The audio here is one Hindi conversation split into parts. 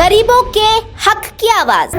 गरीबों के हक की आवाज।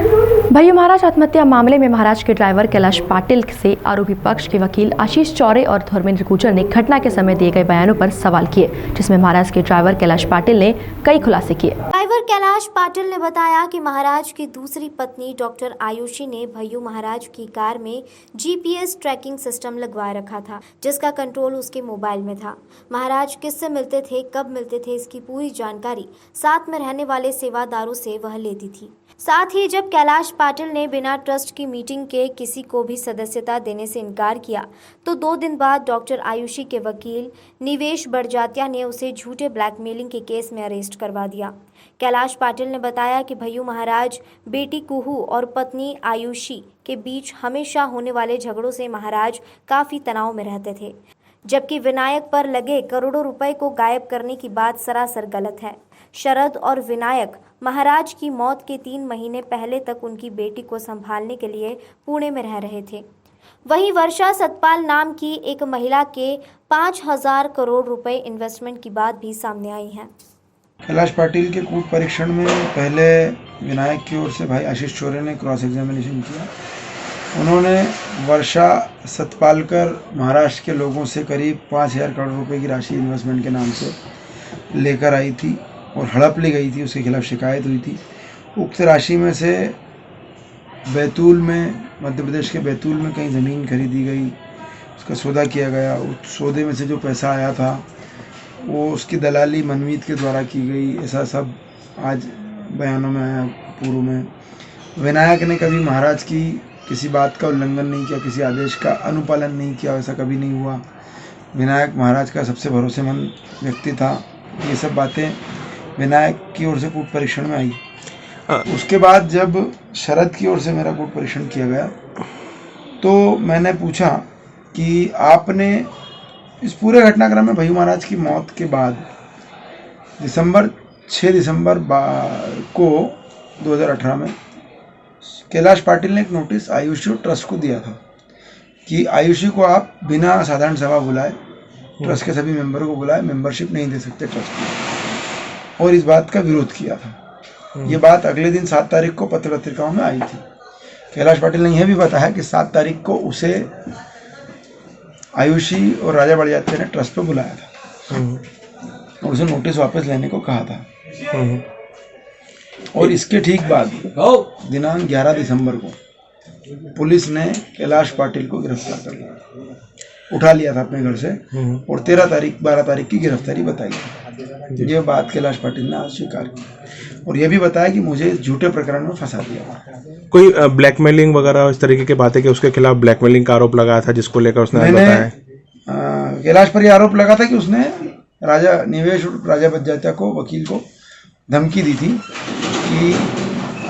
भैयू महाराज आत्महत्या मामले में महाराज के ड्राइवर कैलाश पाटिल से आरोपी पक्ष के वकील आशीष चौरे और धर्मेंद्र गुर्जर ने घटना के समय दिए गए बयानों पर सवाल किए, जिसमें महाराज के ड्राइवर कैलाश पाटिल ने कई खुलासे किए। ड्राइवर कैलाश पाटिल ने बताया कि महाराज की दूसरी पत्नी डॉक्टर आयुषी ने भैयू महाराज की कार में GPS ट्रैकिंग सिस्टम लगवा रखा था, जिसका कंट्रोल उसके मोबाइल में था। महाराज किससे मिलते थे, कब मिलते थे, इसकी पूरी जानकारी साथ में रहने वाले सेवादारों से वह लेती थी। साथ ही जब कैलाश पाटिल ने बिना ट्रस्ट की मीटिंग के किसी को भी सदस्यता देने से इनकार किया, तो 2 दिन बाद डॉक्टर आयुषी के वकील निवेश बड़जात्या ने उसे झूठे ब्लैकमेलिंग के केस में अरेस्ट करवा दिया। कैलाश पाटिल ने बताया कि भैयू महाराज बेटी कुहू और पत्नी आयुषी के बीच हमेशा होने वाले झगड़ों से महाराज काफी तनाव में रहते थे, जबकि विनायक पर लगे करोड़ों रुपए को गायब करने की बात सरासर गलत है। शरद और विनायक महाराज की मौत के 3 महीने पहले तक उनकी बेटी को संभालने के लिए पुणे में रह रहे थे। वहीं वर्षा सतपाल नाम की एक महिला के 5,000 करोड़ रुपए इन्वेस्टमेंट की बात भी सामने आई है। कैलाश पाटिल के कूट परीक्षण में पहले विनायक की ओर से भाई आशीष चौरे ने क्रॉस एग्जामिनेशन किया। उन्होंने वर्षा सतपालकर महाराष्ट्र के लोगों से करीब 5,000 करोड़ रुपए की राशि इन्वेस्टमेंट के नाम से लेकर आई थी और हड़प ली गई थी, उसके खिलाफ शिकायत हुई थी। उक्त राशि में से बैतूल में, मध्य प्रदेश के बैतूल में कहीं ज़मीन खरीदी गई, उसका सौदा किया गया। उस सौदे में से जो पैसा आया था वो उसकी दलाली मनमीत के द्वारा की गई, ऐसा सब आज बयानों में आया पूर्व में। विनायक ने कभी महाराज की किसी बात का उल्लंघन नहीं किया, किसी आदेश का अनुपालन नहीं किया, ऐसा कभी नहीं हुआ। विनायक महाराज का सबसे भरोसेमंद व्यक्ति था। ये सब बातें विनायक की ओर से कूट परीक्षण में आई। उसके बाद जब शरद की ओर से मेरा कूट परीक्षण किया गया, तो मैंने पूछा कि आपने इस पूरे घटनाक्रम में भैयू महाराज की मौत के बाद 6 दिसंबर को 2018 में कैलाश पाटिल ने एक नोटिस आयुषी ट्रस्ट को दिया था कि आयुषी को आप बिना साधारण सभा बुलाए ट्रस्ट के सभी मेंबरों को बुलाए मेंबरशिप नहीं दे सकते ट्रस्ट को, और इस बात का विरोध किया था। ये बात अगले दिन 7 तारीख को पत्र पत्रिकाओं में आई थी। कैलाश पाटिल ने यह भी बताया कि 7 तारीख को उसे आयुषी और राजा बड़जात्या ने ट्रस्ट पे बुलाया था और उसे नोटिस वापस लेने को कहा था। और इसके ठीक बाद दिनांक 11 दिसंबर को पुलिस ने कैलाश पाटिल को गिरफ्तार कर लिया, उठा लिया था अपने घर से, और 12 तारीख की गिरफ्तारी बताई। ये बात कैलाश पाटिल ने आज स्वीकार की और यह भी बताया कि मुझे झूठे प्रकरण में फंसा दिया। कोई ब्लैकमेलिंग वगैरह इस तरीके की बातें कि उसके खिलाफ ब्लैकमेलिंग का आरोप लगाया था, जिसको लेकर उसने बताया? कैलाश पर यह आरोप लगा था कि उसने राजा बड़जात्या को, वकील को धमकी दी थी कि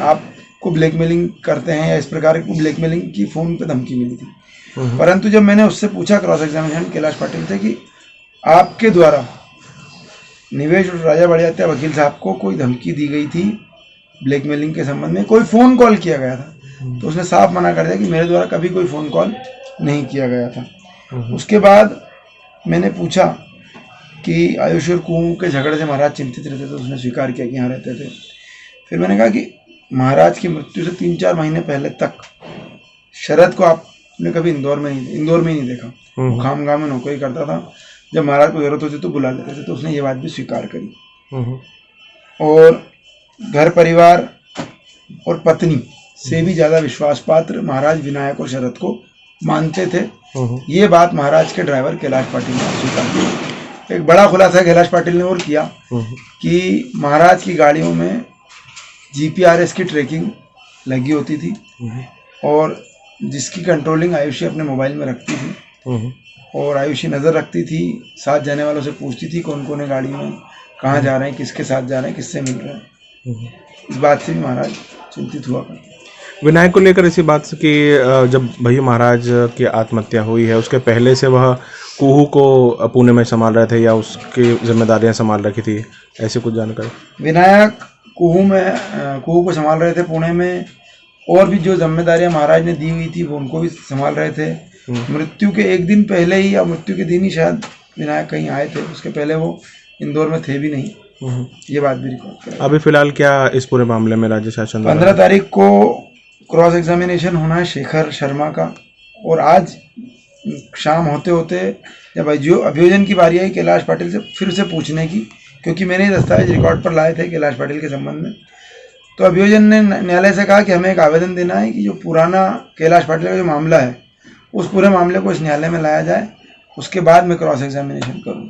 आपको ब्लैकमेलिंग करते हैं, या इस प्रकार की ब्लैकमेलिंग की फ़ोन पे धमकी मिली थी। परंतु जब मैंने उससे पूछा क्रॉस एग्जामिनेशन कैलाश पाटिल से कि आपके द्वारा निवेश और राजा बड़जात्या वकील साहब को कोई धमकी दी गई थी ब्लैकमेलिंग के संबंध में, कोई फ़ोन कॉल किया गया था, तो उसने साफ मना कर दिया कि मेरे द्वारा कभी कोई फ़ोन कॉल नहीं किया गया था। उसके बाद मैंने पूछा कि आयुष और कुहू के झगड़े से महाराज चिंतित रहते थे, तो उसने स्वीकार किया कि यहाँ रहते थे। फिर मैंने कहा कि महाराज की मृत्यु से 3-4 महीने पहले तक शरद को आपने कभी इंदौर में ही नहीं देखा। वो खामगाह में नौकरी करता था, जब महाराज को जरूरत होती तो बुला लेते थे, तो उसने ये बात भी स्वीकार करी। और घर परिवार और पत्नी से भी ज़्यादा विश्वास पात्र महाराज विनायक और शरद को मानते थे। ये बात महाराज के ड्राइवर कैलाश पाटिल ने स्वीकार की। एक बड़ा खुलासा कैलाश पाटिल ने और किया कि महाराज की गाड़ियों में GPRS की ट्रैकिंग लगी होती थी और जिसकी कंट्रोलिंग आयुषी अपने मोबाइल में रखती थी, और आयुषी नज़र रखती थी, साथ जाने वालों से पूछती थी कौन कौन है गाड़ी में, कहाँ जा रहे हैं, किसके साथ जा रहे हैं, किससे मिल रहे हैं। इस बात से भी महाराज चिंतित हुआ करते। विनायक को लेकर इसी बात कि जब भैयू महाराज की आत्महत्या हुई है, उसके पहले से वह कुहू को पुणे में संभाल रहे थे या उसकी जिम्मेदारियां संभाल रखी थी, ऐसी कुछ जानकारी? विनायक कुहू को संभाल रहे थे पुणे में, और भी जो जिम्मेदारियां महाराज ने दी हुई थी वो उनको भी संभाल रहे थे। मृत्यु के 1 दिन पहले ही या मृत्यु के दिन ही शायद विनायक कहीं आए थे, उसके पहले वो इंदौर में थे भी नहीं। ये बात भी रिकॉर्ड करें। अभी फिलहाल क्या इस पूरे मामले में राज्य शासन द्वारा 15 तारीख को क्रॉस एग्जामिनेशन होना है शेखर शर्मा का, और आज शाम होते होते जब अभियोजन की बारी आई कैलाश पाटिल से फिर से पूछने की, क्योंकि मैंने ही दस्तावेज रिकॉर्ड पर लाए थे कैलाश पाटिल के संबंध में, तो अभियोजन ने न्यायालय से कहा कि हमें एक आवेदन देना है कि जो पुराना कैलाश पाटिल का जो मामला है उस पूरे मामले को इस न्यायालय में लाया जाए, उसके बाद मैं क्रॉस एग्जामिनेशन करूँगा।